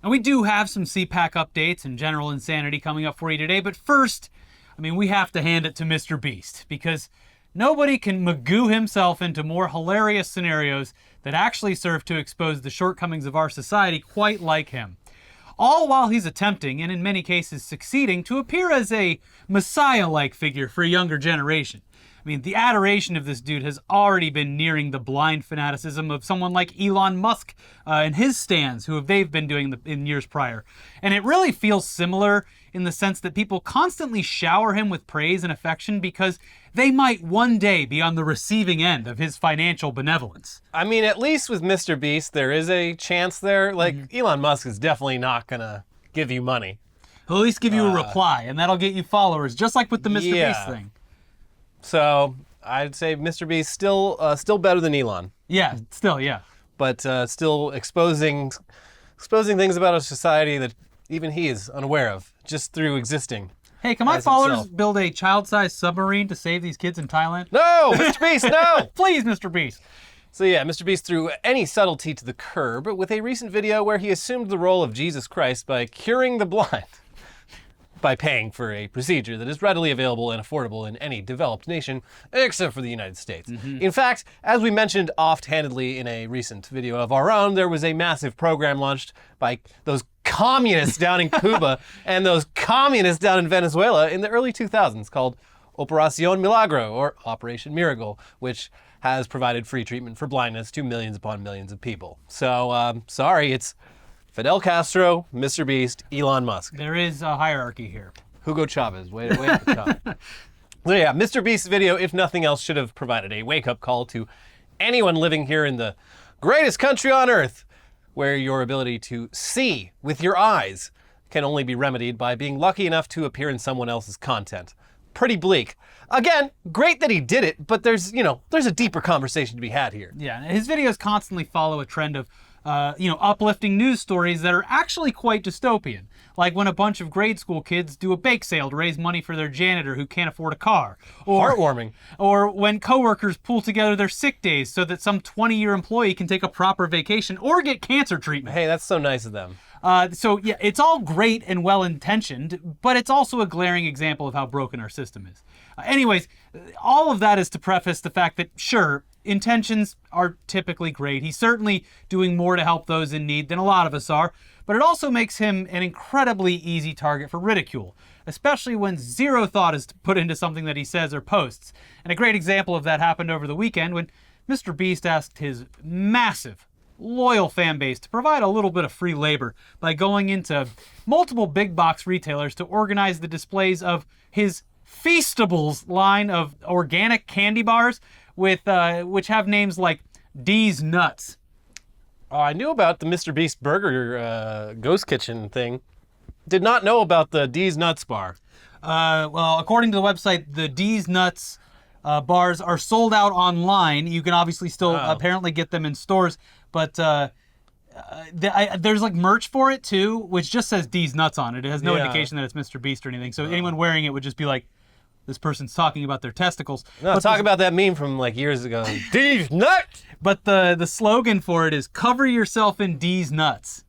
And we do have some CPAC updates and general insanity coming up for you today. But first, we have to hand it to Mr. Beast, because nobody can magoo himself into more hilarious scenarios that actually serve to expose the shortcomings of our society quite like him. All while he's attempting, and in many cases succeeding, to appear as a messiah-like figure for a younger generation. The adoration of this dude has already been nearing the blind fanaticism of someone like Elon Musk and his stands, who they've been doing in years prior. And it really feels similar in the sense that people constantly shower him with praise and affection because they might one day be on the receiving end of his financial benevolence. At least with Mr. Beast, there is a chance there. Elon Musk is definitely not going to give you money. He'll at least give you a reply, and that'll get you followers, just like with the Mr. Beast thing. So I'd say Mr. Beast still better than Elon. Yeah, still, yeah. But still exposing things about a society that even he is unaware of, just through existing. Hey, can my followers build a child-sized submarine to save these kids in Thailand? No, Mr. Beast, no! Please, Mr. Beast. So yeah, Mr. Beast threw any subtlety to the curb with a recent video where he assumed the role of Jesus Christ by curing the blind. By paying for a procedure that is readily available and affordable in any developed nation, except for the United States. In fact, as we mentioned offhandedly in a recent video of our own, there was a massive program launched by those communists down in Cuba and those communists down in Venezuela in the early 2000s called Operación Milagro, or Operation Miracle, which has provided free treatment for blindness to millions upon millions of people. So, sorry, it's Fidel Castro, Mr. Beast, Elon Musk. There is a hierarchy here. Hugo Chavez, way to Chavez. So yeah, Mr. Beast's video, if nothing else, should have provided a wake-up call to anyone living here in the greatest country on earth, where your ability to see with your eyes can only be remedied by being lucky enough to appear in someone else's content. Pretty bleak. Again, great that he did it, but there's a deeper conversation to be had here. Yeah, his videos constantly follow a trend of uplifting news stories that are actually quite dystopian. Like when a bunch of grade school kids do a bake sale to raise money for their janitor who can't afford a car. Heartwarming. Or when coworkers pool together their sick days so that some 20-year employee can take a proper vacation or get cancer treatment. Hey, that's so nice of them. So yeah, it's all great and well-intentioned, but it's also a glaring example of how broken our system is. Anyways, all of that is to preface the fact that, sure, intentions are typically great. He's certainly doing more to help those in need than a lot of us are, but it also makes him an incredibly easy target for ridicule, especially when zero thought is put into something that he says or posts. And a great example of that happened over the weekend when Mr. Beast asked his massive, loyal fan base to provide a little bit of free labor by going into multiple big box retailers to organize the displays of his Feastables line of organic candy bars with which have names like D's Nuts. Oh, I knew about the Mr. Beast Burger Ghost Kitchen thing. Did not know about the D's Nuts bar. Well, according to the website, the D's Nuts bars are sold out online. You can obviously still apparently get them in stores, but there's like merch for it too, which just says D's Nuts on it. It has no indication that it's Mr. Beast or anything. So anyone wearing it would just be like, this person's talking about their testicles. No, talk about that meme from like years ago. D's Nuts! But the slogan for it is cover yourself in D's Nuts.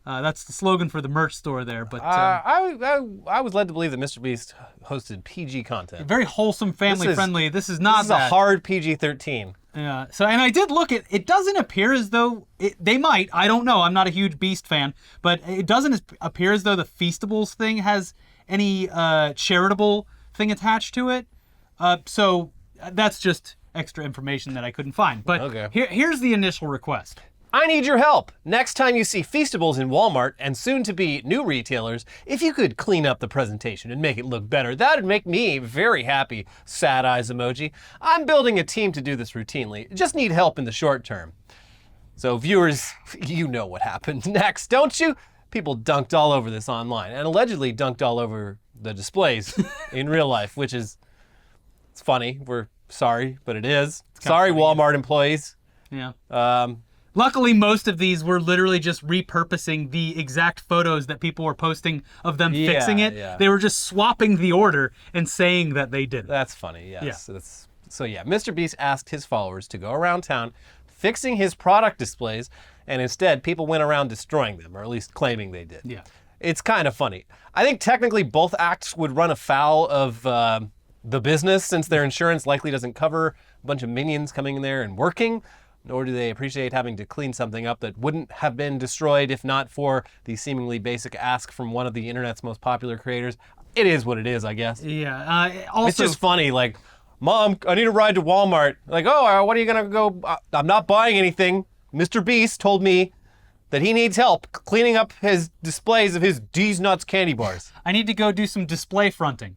That's the slogan for the merch store there. But I was led to believe that Mr. Beast hosted PG content. Very wholesome, family-friendly. This is not a hard PG-13. Yeah. So, and I did look at it. Doesn't appear as though they might. I don't know. I'm not a huge Beast fan, but it doesn't appear as though the Feastables thing has any charitable thing attached to it. So that's just extra information that I couldn't find. But okay. Here's the initial request. I need your help. Next time you see Feastables in Walmart and soon to be new retailers, if you could clean up the presentation and make it look better, that would make me very happy. Sad eyes emoji. I'm building a team to do this routinely. Just need help in the short term. So viewers, you know what happened next, don't you? People dunked all over this online and allegedly dunked all over the displays in real life, which is, it's funny. We're sorry, but it is. Sorry, funny, Walmart employees. Yeah. Luckily, most of these were literally just repurposing the exact photos that people were posting of them fixing it. Yeah. They were just swapping the order and saying that they did it. That's funny, yes. Yeah. So yeah, Mr. Beast asked his followers to go around town fixing his product displays and instead people went around destroying them, or at least claiming they did. Yeah. It's kind of funny. I think technically both acts would run afoul of the business, since their insurance likely doesn't cover a bunch of minions coming in there and working, nor do they appreciate having to clean something up that wouldn't have been destroyed if not for the seemingly basic ask from one of the internet's most popular creators. It is what it is, I guess. Yeah. Also, It's just funny, like, Mom, I need a ride to Walmart. Like, oh, what are you gonna go? I'm not buying anything. Mr. Beast told me that he needs help cleaning up his displays of his D's Nuts candy bars. I need to go do some display fronting.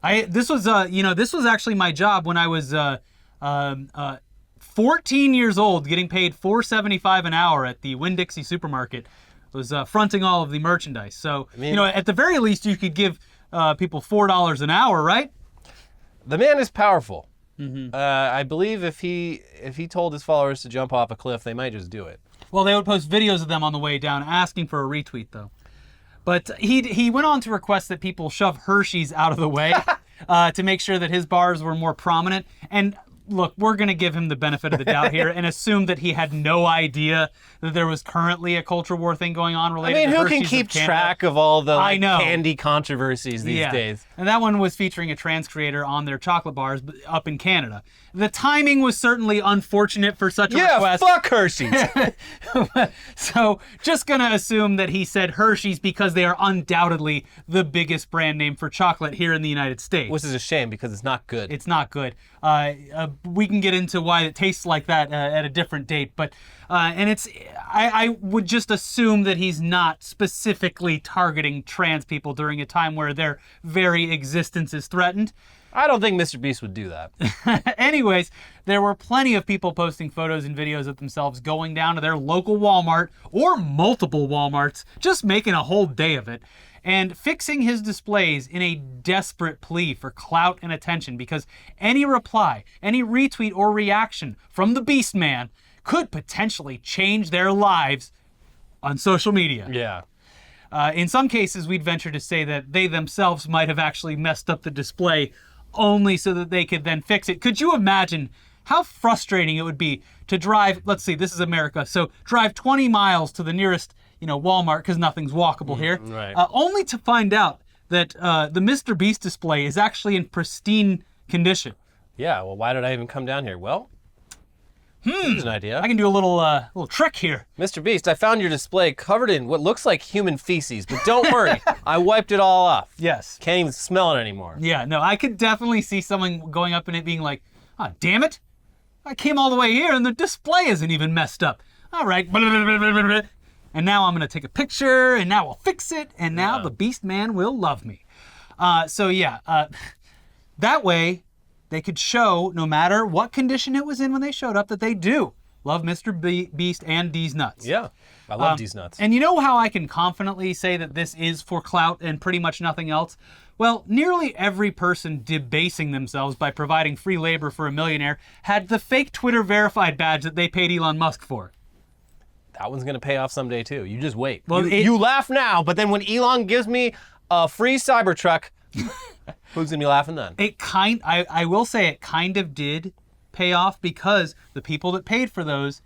This was actually my job when I was 14 years old, getting paid $4.75 an hour at the Winn-Dixie supermarket. Was fronting all of the merchandise. So, at the very least, you could give people $4 an hour, right? The man is powerful. I believe if he told his followers to jump off a cliff, they might just do it. Well, they would post videos of them on the way down, asking for a retweet, though. But he went on to request that people shove Hershey's out of the way to make sure that his bars were more prominent. And look, we're going to give him the benefit of the doubt here and assume that he had no idea that there was currently a culture war thing going on related to Hershey's. Who can keep track of all the candy controversies these days? And that one was featuring a trans creator on their chocolate bars up in Canada. The timing was certainly unfortunate for such a request. Yeah, fuck Hershey's. So just going to assume that he said Hershey's because they are undoubtedly the biggest brand name for chocolate here in the United States. Which is a shame because it's not good. It's not good. We can get into why it tastes like that at a different date, but I would just assume that he's not specifically targeting trans people during a time where their very existence is threatened. I don't think Mr. Beast would do that. Anyways, there were plenty of people posting photos and videos of themselves going down to their local Walmart or multiple Walmarts, just making a whole day of it, and fixing his displays in a desperate plea for clout and attention, because any reply, any retweet or reaction from the Beast Man could potentially change their lives on social media. Yeah. In some cases, we'd venture to say that they themselves might have actually messed up the display only so that they could then fix it. Could you imagine how frustrating it would be to drive, let's see, this is America, so drive 20 miles to the nearest Walmart, because nothing's walkable here, right. Only to find out that the Mr. Beast display is actually in pristine condition. Yeah, well, why did I even come down here? Well, here's an idea. I can do a little trick here. Mr. Beast, I found your display covered in what looks like human feces, but don't worry, I wiped it all off. Yes. Can't even smell it anymore. Yeah, no, I could definitely see someone going up in it being like, oh, damn it, I came all the way here and the display isn't even messed up. All right, and now I'm going to take a picture, and now I'll fix it, and now the Beast Man will love me. That way, they could show, no matter what condition it was in when they showed up, that they do love Mr. Beast and D's Nuts. Yeah, I love D's Nuts. And you know how I can confidently say that this is for clout and pretty much nothing else? Well, nearly every person debasing themselves by providing free labor for a millionaire had the fake Twitter verified badge that they paid Elon Musk for. That one's going to pay off someday, too. You just wait. Well, you laugh now, but then when Elon gives me a free Cybertruck, who's going to be laughing then? I will say it kind of did pay off, because the people that paid for those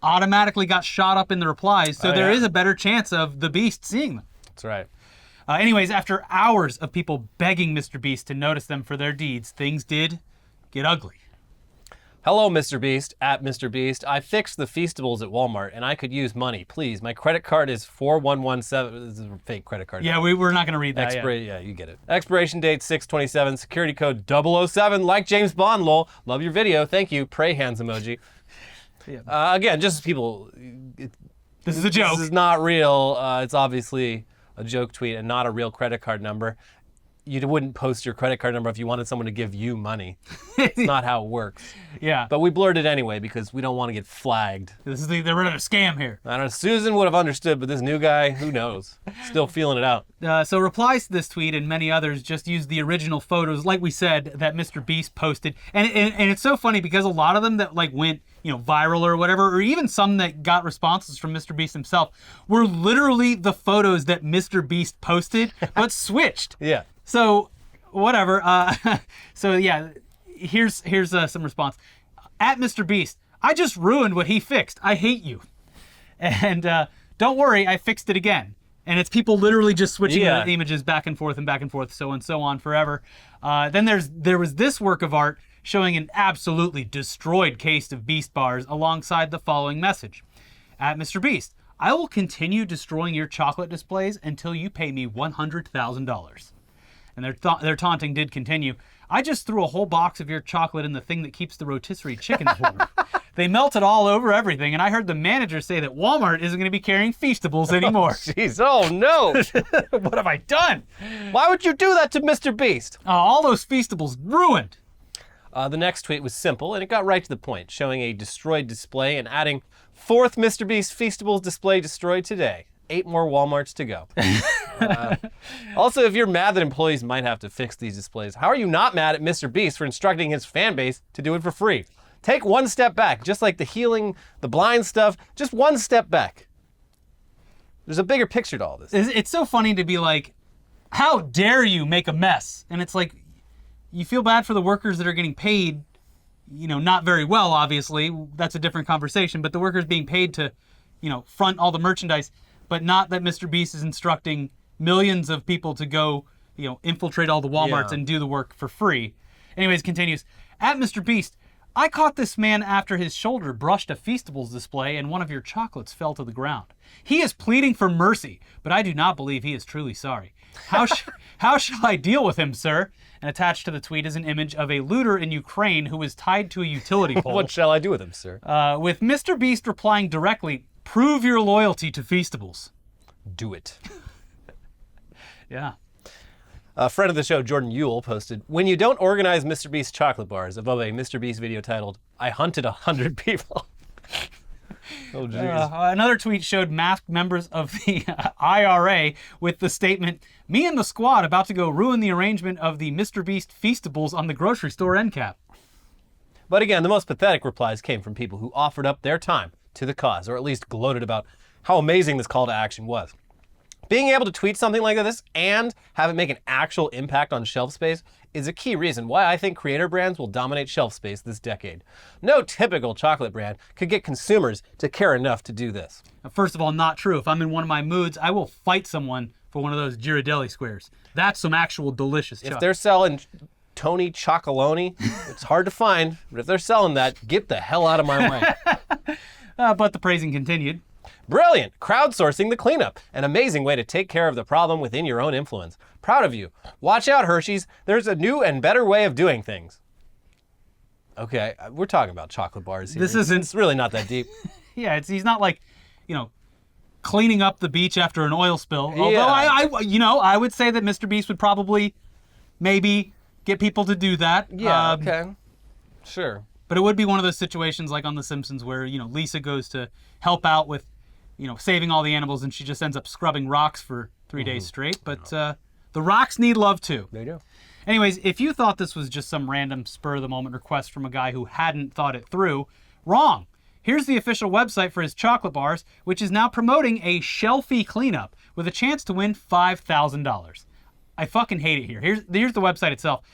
automatically got shot up in the replies, so there is a better chance of the Beast seeing them. That's right. Anyways, after hours of people begging Mr. Beast to notice them for their deeds, things did get ugly. Hello, Mr. Beast, at Mr. Beast. I fixed the Feastables at Walmart, and I could use money. Please, my credit card is 4117. This is a fake credit card. Yeah, we're not going to read that yet. Yeah, you get it. Expiration date 6/27, security code 007, like James Bond, lol. Love your video, thank you. Pray hands emoji. Yeah. Again, just people... This is a joke. This is not real. It's obviously a joke tweet and not a real credit card number. You wouldn't post your credit card number if you wanted someone to give you money. It's not how it works. Yeah. But we blurred it anyway because we don't want to get flagged. They're running a scam here. I don't know. Susan would have understood, but this new guy, who knows? Still feeling it out. So replies to this tweet and many others just used the original photos, like we said, that Mr. Beast posted. And it's so funny because a lot of them that went viral or whatever, or even some that got responses from Mr. Beast himself, were literally the photos that Mr. Beast posted, but switched. Yeah. So, whatever. Here's some response. At Mr. Beast, I just ruined what he fixed. I hate you. And don't worry, I fixed it again. And it's people literally just switching the images back and forth, so and so on forever. Then there was this work of art showing an absolutely destroyed case of Beast bars alongside the following message. At Mr. Beast, I will continue destroying your chocolate displays until you pay me $100,000. And their taunting did continue. I just threw a whole box of your chocolate in the thing that keeps the rotisserie chickens warm. They melted all over everything, and I heard the manager say that Walmart isn't going to be carrying Feastables anymore. Jeez, oh no! What have I done? Why would you do that to Mr. Beast? All those Feastables ruined. The next tweet was simple, and it got right to the point, showing a destroyed display and adding, 4th Mr. Beast Feastables display destroyed today. 8 more Walmarts to go. Also, if you're mad that employees might have to fix these displays, how are you not mad at Mr. Beast for instructing his fan base to do it for free? Take one step back, just like the healing, the blind stuff, just one step back. There's a bigger picture to all this. It's so funny to be like, how dare you make a mess? And it's like, you feel bad for the workers that are getting paid, not very well, obviously. That's a different conversation, but the workers being paid to, front all the merchandise. But not that Mr. Beast is instructing millions of people to go, infiltrate all the Walmarts and do the work for free. Anyways, continues. At Mr. Beast, I caught this man after his shoulder brushed a Feastables display and one of your chocolates fell to the ground. He is pleading for mercy, but I do not believe he is truly sorry. How shall I deal with him, sir? And attached to the tweet is an image of a looter in Ukraine who is tied to a utility pole. What shall I do with him, sir? With Mr. Beast replying directly, prove your loyalty to Feastables. Do it. Yeah. A friend of the show, Jordan Ewell, posted, when you don't organize Mr. Beast chocolate bars, above a Mr. Beast video titled, I hunted 100 people. Oh, jeez. Another tweet showed masked members of the IRA with the statement, me and the squad about to go ruin the arrangement of the Mr. Beast Feastables on the grocery store end cap. But again, the most pathetic replies came from people who offered up their time to the cause, or at least gloated about how amazing this call to action was. Being able to tweet something like this and have it make an actual impact on shelf space is a key reason why I think creator brands will dominate shelf space this decade. No typical chocolate brand could get consumers to care enough to do this. First of all, not true. If I'm in one of my moods, I will fight someone for one of those Ghirardelli squares. That's some actual delicious chocolate. If they're selling Tony Chocolonely, it's hard to find, but if they're selling that, get the hell out of my way. But the praising continued. Brilliant! Crowdsourcing the cleanup. An amazing way to take care of the problem within your own influence. Proud of you. Watch out, Hershey's. There's a new and better way of doing things. Okay, we're talking about chocolate bars here. It's really not that deep. Yeah, he's not like, cleaning up the beach after an oil spill. Although I would say that Mr. Beast would probably maybe get people to do that. Yeah, okay. Sure. But it would be one of those situations like on The Simpsons where, Lisa goes to help out with, saving all the animals and she just ends up scrubbing rocks for 3 days straight. But the rocks need love too. They do. Anyways, if you thought this was just some random spur-of-the-moment request from a guy who hadn't thought it through, wrong. Here's the official website for his chocolate bars, which is now promoting a shelfie cleanup with a chance to win $5,000. I fucking hate it here. Here's the website itself.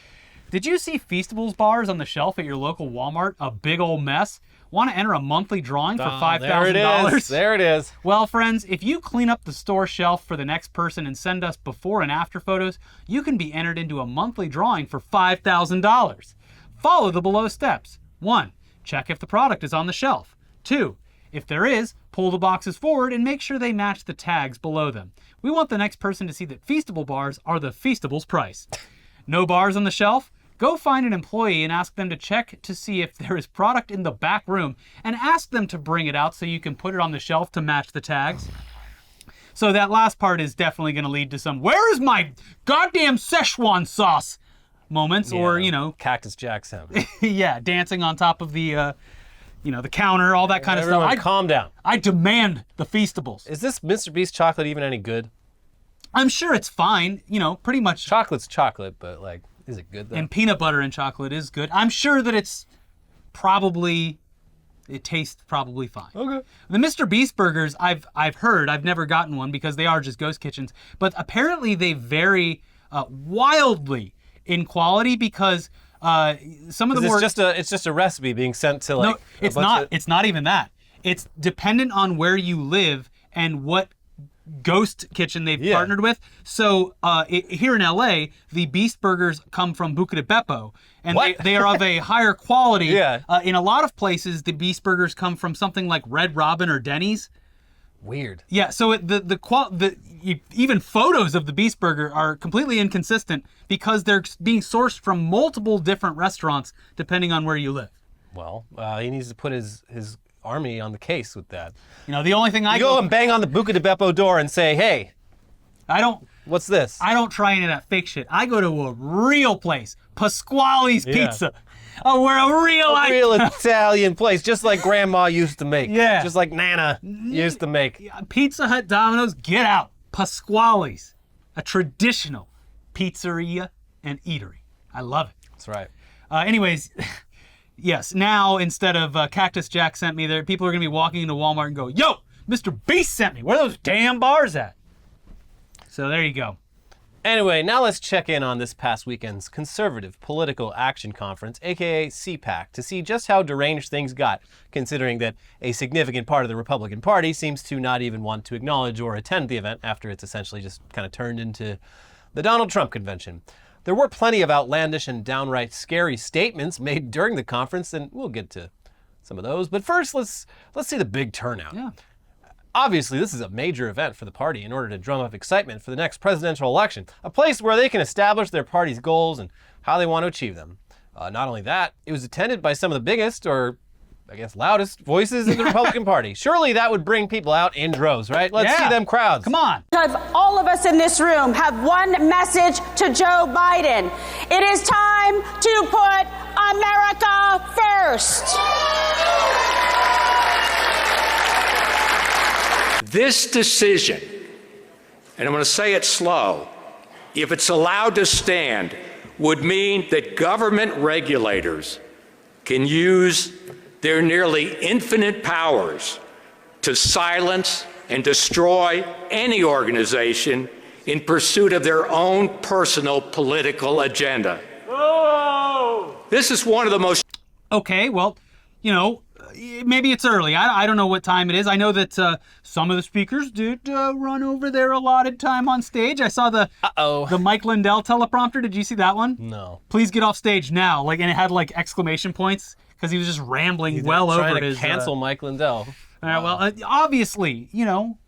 Did you see Feastables bars on the shelf at your local Walmart? A big old mess? Want to enter a monthly drawing for $5,000? There it is. Well, friends, if you clean up the store shelf for the next person and send us before and after photos, you can be entered into a monthly drawing for $5,000. Follow the below steps. 1. Check if the product is on the shelf. 2. If there is, pull the boxes forward and make sure they match the tags below them. We want the next person to see that Feastable bars are the Feastables price. No bars on the shelf? Go find an employee and ask them to check to see if there is product in the back room and ask them to bring it out so you can put it on the shelf to match the tags. So that last part is definitely going to lead to some, where is my goddamn Szechuan sauce moments, or, Cactus Jack sound. Yeah, dancing on top of the, the counter, all that kind of stuff. Calm down. I demand the Feastables. Is this Mr. Beast chocolate even any good? I'm sure it's fine, pretty much. Chocolate's chocolate, but is it good though? And peanut butter and chocolate is good. I'm sure that it tastes probably fine. Okay. The Mr. Beast burgers, I've heard, I've never gotten one because they are just ghost kitchens, but apparently they vary wildly in quality because some of them it's just a recipe being sent to No, it's not even that. It's dependent on where you live and what ghost kitchen they've partnered with. So here in LA, the Beast Burgers come from Buca di Beppo, and they are of a higher quality. Yeah. In a lot of places, the Beast Burgers come from something like Red Robin or Denny's. Weird. Yeah, so even photos of the Beast Burger are completely inconsistent because they're being sourced from multiple different restaurants depending on where you live. Well, he needs to put his army on the case with that. You know, the only thing I go and bang on the Buca di Beppo door and say, hey, what's this? I don't try any of that fake shit. I go to a real place, Pasquale's Pizza. Oh, we're a real Italian place, just like Grandma used to make. Yeah. Just like Nana used to make. Pizza Hut, Domino's, get out. Pasquale's, a traditional pizzeria and eatery. I love it. That's right. Anyways, yes, now instead of Cactus Jack sent me there, people are going to be walking into Walmart and go, yo, Mr. Beast sent me. Where are those damn bars at? So there you go. Anyway, now let's check in on this past weekend's Conservative Political Action Conference, aka CPAC, to see just how deranged things got, considering that a significant part of the Republican Party seems to not even want to acknowledge or attend the event after it's essentially just kind of turned into the Donald Trump convention. There were plenty of outlandish and downright scary statements made during the conference, and we'll get to some of those. But first, let's see the big turnout. Yeah. Obviously, this is a major event for the party in order to drum up excitement for the next presidential election, a place where they can establish their party's goals and how they want to achieve them. Not only that, it was attended by some of the biggest, or I guess loudest, voices in the Republican Party. Surely that would bring people out in droves, right? Let's see them crowds. Come on. All of us in this room have one message to Joe Biden. It is time to put America first. This decision, and I'm going to say it slow, if it's allowed to stand, would mean that government regulators can use their nearly infinite powers to silence and destroy any organization in pursuit of their own personal political agenda. Oh! This is one of the most... Okay, well, you know, maybe it's early. I don't know what time it is. I know that some of the speakers did run over their allotted time on stage. I saw the Mike Lindell teleprompter. Did you see that one? No. Please get off stage now. And it had exclamation points because he was just rambling well over his... cancel Mike Lindell. Well, obviously, you know,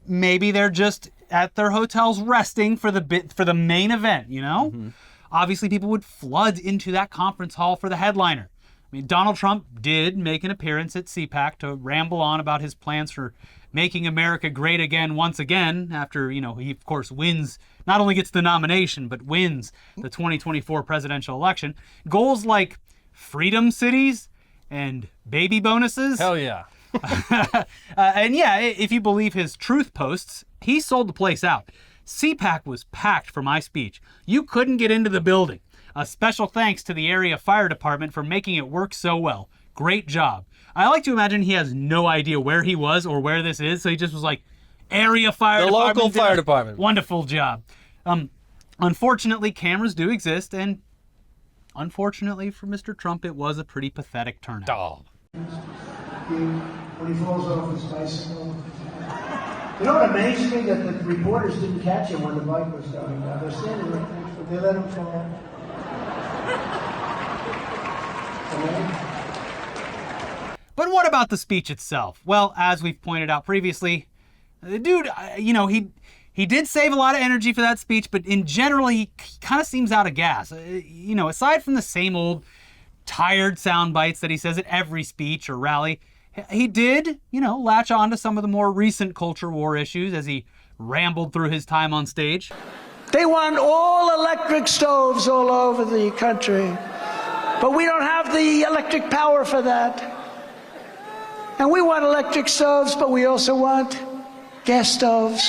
maybe they're just at their hotels resting for the main event. You know, obviously people would flood into that conference hall for the headliner. I mean, Donald Trump did make an appearance at CPAC to ramble on about his plans for making America great again once again after, you know, he, of course, wins, not only gets the nomination, but wins the 2024 presidential election. Goals like freedom cities and baby bonuses. Hell yeah. And yeah, if you believe his truth posts, he sold the place out. CPAC was packed for my speech. You couldn't get into the building. A special thanks to the area fire department for making it work so well. Great job. I like to imagine he has no idea where he was or where this is, so he just was like, area fire department. The local fire department. Wonderful job. Unfortunately, cameras do exist, and unfortunately for Mr. Trump, it was a pretty pathetic turnout. Oh. When he falls off his bicycle. You know what amazed me? That the reporters didn't catch him when the bike was going down. They're standing right next to him. They let him fall. But what about the speech itself? Well, as we've pointed out previously, the dude, you know, he did save a lot of energy for that speech, but in general, he kind of seems out of gas. You know, aside from the same old tired sound bites that he says at every speech or rally, he did, you know, latch on to some of the more recent culture war issues as he rambled through his time on stage. They want all electric stoves all over the country, but we don't have the electric power for that. And we want electric stoves, but we also want gas stoves.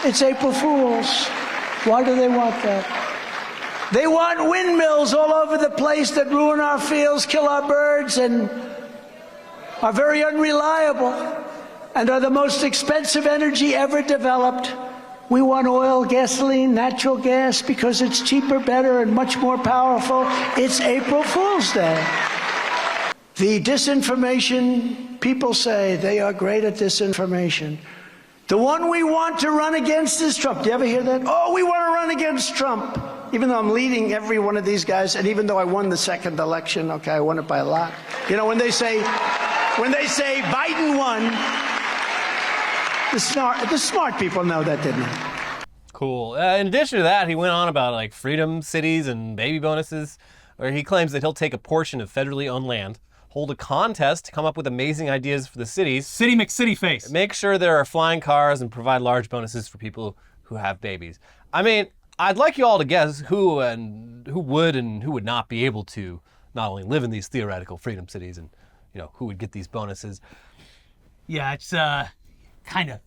It's April Fool's. Why do they want that? They want windmills all over the place that ruin our fields, kill our birds, and are very unreliable, and are the most expensive energy ever developed. We want oil, gasoline, natural gas because it's cheaper, better, and much more powerful. It's April Fool's Day. The disinformation, people say they are great at disinformation. The one we want to run against is Trump. Do you ever hear that? Oh, we want to run against Trump. Even though I'm leading every one of these guys, and even though I won the second election, okay, I won it by a lot. You know, when they say Biden won, the smart people know that, didn't they? Cool. In addition to that, he went on about like freedom cities and baby bonuses, where he claims that he'll take a portion of federally owned land, hold a contest to come up with amazing ideas for the cities, City McCity face. make sure there are flying cars, and provide large bonuses for people who have babies. I mean, I'd like you all to guess who would and who would not be able to not only live in these theoretical freedom cities, and who would get these bonuses. Yeah, it's kind of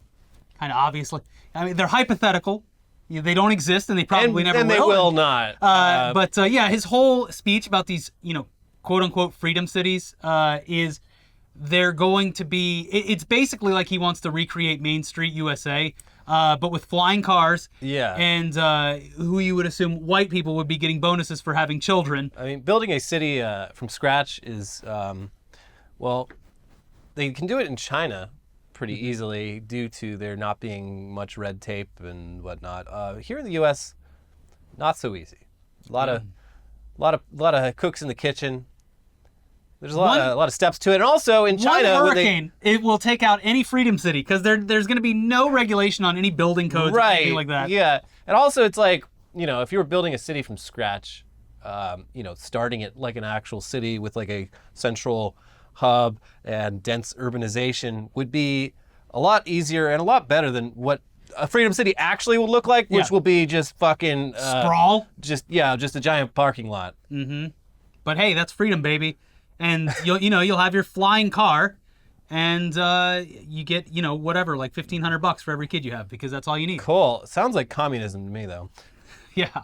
obviously. I mean, they're hypothetical. They don't exist, and they probably never will. And they will not. But his whole speech about these, quote unquote freedom cities is they're going to be. It's basically like he wants to recreate Main Street USA, but with flying cars. Yeah. And who you would assume white people would be getting bonuses for having children. I mean, building a city from scratch is, they can do it in China pretty easily due to there not being much red tape and whatnot. Here in the U.S., not so easy. A lot of cooks in the kitchen. There's a lot of steps to it, and also in China, one hurricane, it will take out any freedom city because there's going to be no regulation on any building codes or anything like that. Yeah, and also it's like if you were building a city from scratch, starting it like an actual city with like a central hub and dense urbanization would be a lot easier and a lot better than what a freedom city actually will look like, which will be just fucking sprawl. Just a giant parking lot. Mm-hmm. But hey, that's freedom, baby. And you'll have your flying car, and you get whatever, like $1,500 for every kid you have, because that's all you need. Cool. Sounds like communism to me, though. Yeah.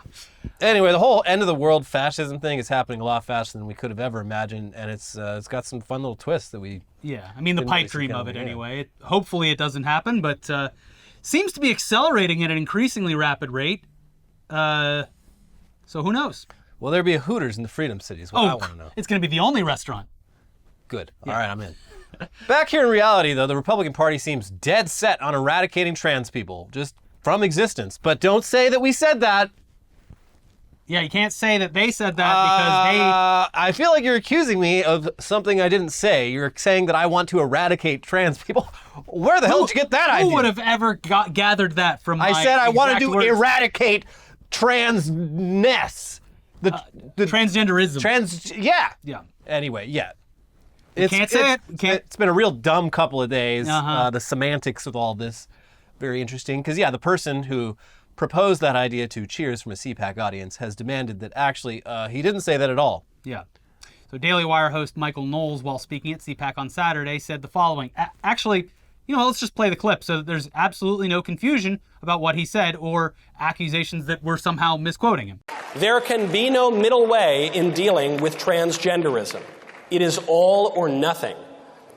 Anyway, the whole end of the world fascism thing is happening a lot faster than we could have ever imagined, and it's got some fun little twists that we. Yeah, I mean the pipe dream of it yeah. anyway. Hopefully it doesn't happen, but seems to be accelerating at an increasingly rapid rate. So who knows? Will there be a Hooters in the Freedom Cities? Well, I want to know. It's going to be the only restaurant. Good. All right, I'm in. Back here in reality, though, the Republican Party seems dead set on eradicating trans people, just from existence. But don't say that we said that. Yeah, you can't say that they said that because they... I feel like you're accusing me of something I didn't say. You're saying that I want to eradicate trans people. Where the hell did you get that idea? Who would have ever gathered that from my I said I wanted to words? eradicate transness. The transgenderism. Yeah. Anyway, yeah. Can't say it. It's been a real dumb couple of days. Uh-huh. The semantics of all this, very interesting. Because the person who proposed that idea to Cheers from a CPAC audience has demanded that actually he didn't say that at all. Yeah. So Daily Wire host Michael Knowles, while speaking at CPAC on Saturday, said the following. Actually, let's just play the clip so that there's absolutely no confusion about what he said or accusations that we're somehow misquoting him. There can be no middle way in dealing with transgenderism. It is all or nothing.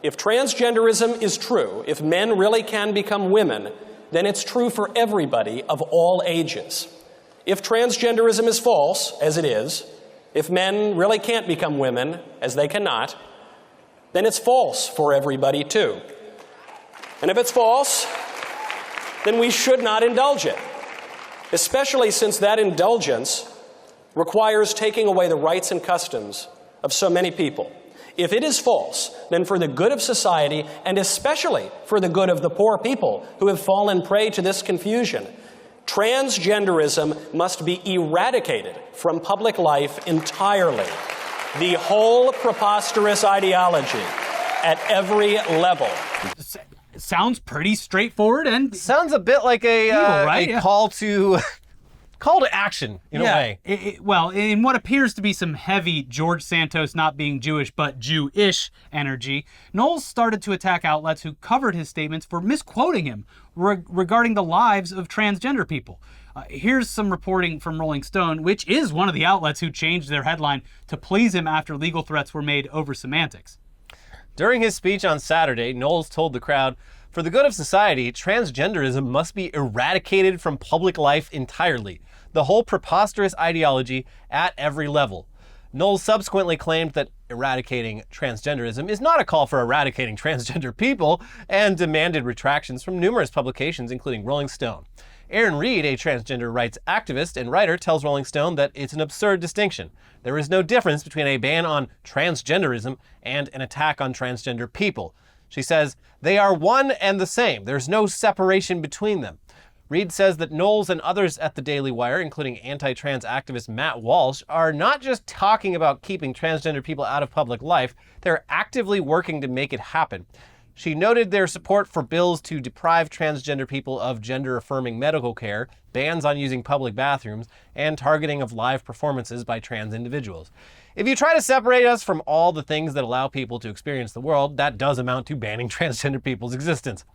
If transgenderism is true, if men really can become women, then it's true for everybody of all ages. If transgenderism is false, as it is, if men really can't become women, as they cannot, then it's false for everybody too. And if it's false, then we should not indulge it, especially since that indulgence requires taking away the rights and customs of so many people. If it is false, then for the good of society, and especially for the good of the poor people who have fallen prey to this confusion, transgenderism must be eradicated from public life entirely. The whole preposterous ideology at every level. Sounds pretty straightforward and sounds a bit like a call to action in a way. Well, in what appears to be some heavy George Santos not being Jewish but Jew-ish energy, Knowles started to attack outlets who covered his statements for misquoting him regarding the lives of transgender people. Here's some reporting from Rolling Stone, which is one of the outlets who changed their headline to please him after legal threats were made over semantics. During his speech on Saturday, Knowles told the crowd, "For the good of society, transgenderism must be eradicated from public life entirely. The whole preposterous ideology at every level." Knowles subsequently claimed that eradicating transgenderism is not a call for eradicating transgender people, and demanded retractions from numerous publications, including Rolling Stone. Aaron Reed, a transgender rights activist and writer, tells Rolling Stone that it's an absurd distinction. There is no difference between a ban on transgenderism and an attack on transgender people. She says, they are one and the same. There's no separation between them. Reed says that Knowles and others at the Daily Wire, including anti-trans activist Matt Walsh, are not just talking about keeping transgender people out of public life, they're actively working to make it happen. She noted their support for bills to deprive transgender people of gender-affirming medical care, bans on using public bathrooms, and targeting of live performances by trans individuals. If you try to separate us from all the things that allow people to experience the world, that does amount to banning transgender people's existence,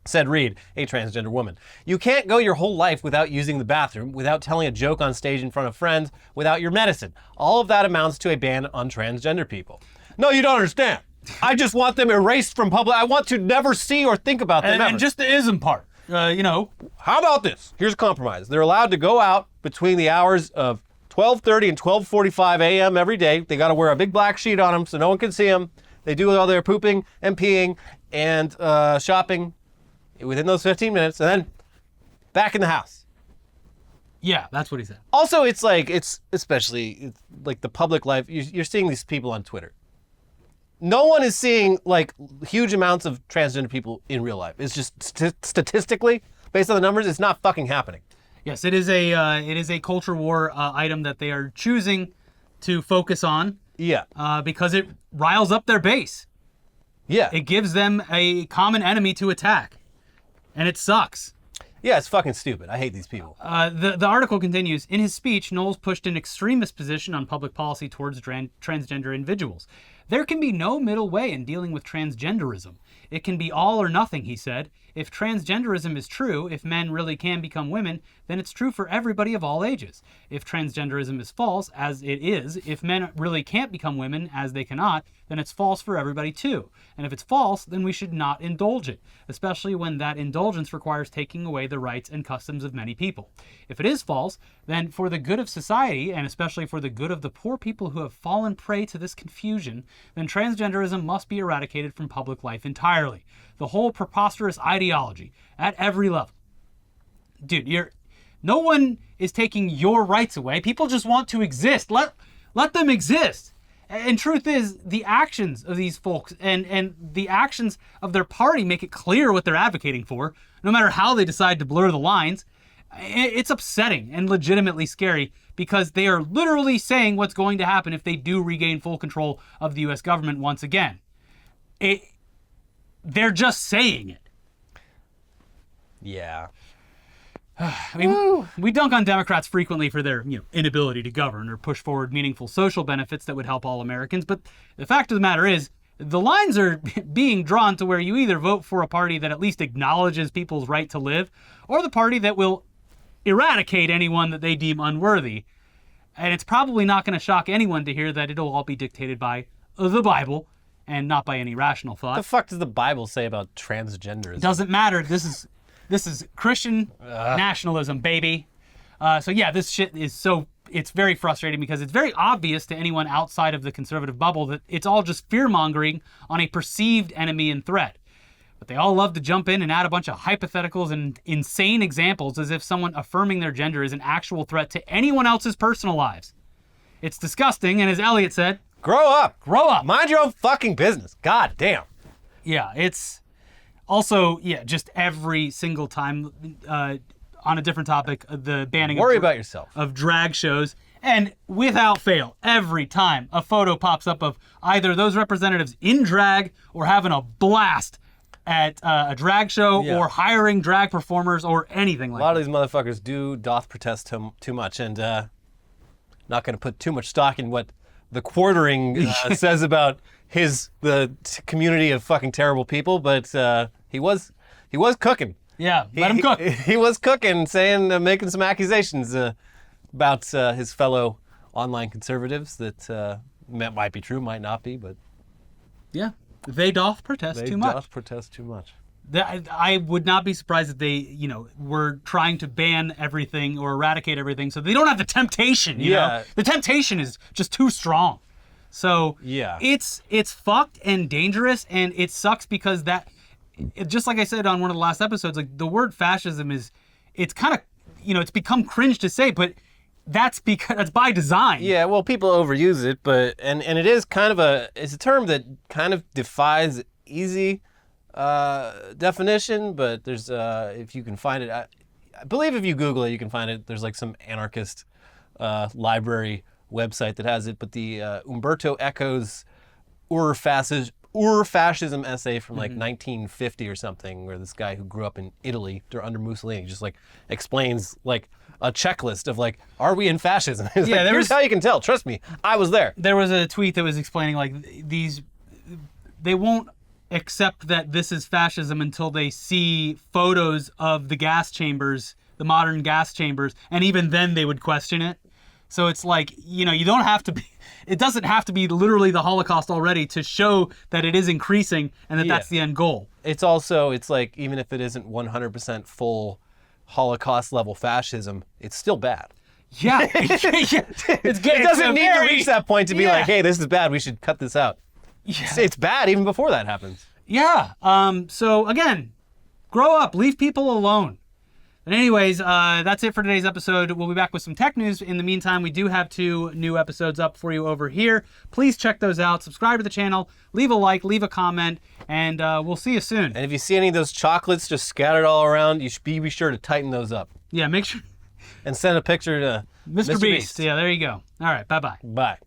said Reed, a transgender woman. You can't go your whole life without using the bathroom, without telling a joke on stage in front of friends, without your medicine. All of that amounts to a ban on transgender people. No, you don't understand. I just want them erased from public. I want to never see or think about them ever. And just the ism part, How about this? Here's a compromise. They're allowed to go out between the hours of 12:30 and 12:45 a.m. every day. They got to wear a big black sheet on them so no one can see them. They do all their pooping and peeing and shopping within those 15 minutes, and then back in the house. Yeah, that's what he said. Also, it's like the public life. You're seeing these people on Twitter. No one is seeing like huge amounts of transgender people in real life. It's just statistically, based on the numbers, it's not fucking happening. Yes, it is a culture war item that they are choosing to focus on. Yeah. Because it riles up their base. Yeah. It gives them a common enemy to attack, and it sucks. Yeah, it's fucking stupid. I hate these people. The article continues. In his speech, Knowles pushed an extremist position on public policy towards transgender individuals. There can be no middle way in dealing with transgenderism. It can be all or nothing, he said. If transgenderism is true, if men really can become women, then it's true for everybody of all ages. If transgenderism is false, as it is, if men really can't become women, as they cannot, then it's false for everybody too. And if it's false, then we should not indulge it, especially when that indulgence requires taking away the rights and customs of many people. If it is false, then for the good of society, and especially for the good of the poor people who have fallen prey to this confusion, then transgenderism must be eradicated from public life entirely. The whole preposterous ideology at every level. Dude, no one is taking your rights away. People just want to exist. Let them exist. And truth is, the actions of these folks and the actions of their party make it clear what they're advocating for, no matter how they decide to blur the lines. It's upsetting and legitimately scary because they are literally saying what's going to happen if they do regain full control of the U.S. government once again. They're just saying it. Yeah. I mean, we dunk on Democrats frequently for their inability to govern or push forward meaningful social benefits that would help all Americans. But the fact of the matter is, the lines are being drawn to where you either vote for a party that at least acknowledges people's right to live, or the party that will eradicate anyone that they deem unworthy. And it's probably not going to shock anyone to hear that it'll all be dictated by the Bible and not by any rational thought. The fuck does the Bible say about transgenderism? Doesn't matter. This is Christian nationalism, baby. So yeah, this shit is it's very frustrating because it's very obvious to anyone outside of the conservative bubble that it's all just fear-mongering on a perceived enemy and threat. But they all love to jump in and add a bunch of hypotheticals and insane examples as if someone affirming their gender is an actual threat to anyone else's personal lives. It's disgusting, and as Elliot said, grow up. Grow up. Mind your own fucking business. God damn. Yeah, it's also, just every single time on a different topic, the banning about yourself. Of drag shows. And without fail, every time a photo pops up of either those representatives in drag or having a blast at a drag show or hiring drag performers or anything like that. A lot of these motherfuckers doth protest too much, and not going to put too much stock in what the quartering says about the community of fucking terrible people, but he was cooking. Yeah, let him cook. He was cooking, making some accusations about his fellow online conservatives that might be true, might not be, but yeah, they doth protest too much. They doth protest too much. I would not be surprised if they, were trying to ban everything or eradicate everything so they don't have the temptation, you know? The temptation is just too strong. So Yeah. it's fucked and dangerous, and it sucks because just like I said on one of the last episodes, like the word fascism it's kind of, it's become cringe to say, but that's because it's by design. Yeah, well, people overuse it, but and it is kind of it's a term that kind of defies easy definition. But there's if you can find it, I believe if you Google it, you can find it. There's like some anarchist library website that has it. But the Umberto Eco's Fascism essay from like 1950 or something, where this guy who grew up in Italy under Mussolini just like explains like a checklist of like, are we in fascism? Here's how you can tell. Trust me, I was there. There was a tweet that was explaining like they won't accept that this is fascism until they see photos of the gas chambers, the modern gas chambers, and even then they would question it. So it's like, you don't have to be, it doesn't have to be literally the Holocaust already to show that it is increasing and that that's the end goal. It's like, even if it isn't 100% full Holocaust level fascism, it's still bad. Yeah. It's good. It doesn't need to reach that point to be like, hey, this is bad, we should cut this out. Yeah. It's bad even before that happens. Yeah. So again, grow up, leave people alone. But anyways, that's it for today's episode. We'll be back with some tech news. In the meantime, we do have 2 new episodes up for you over here. Please check those out. Subscribe to the channel. Leave a like. Leave a comment. And we'll see you soon. And if you see any of those chocolates just scattered all around, you should be sure to tighten those up. Yeah, make sure. And send a picture to Mr. Beast. Yeah, there you go. All right. Bye-bye. Bye.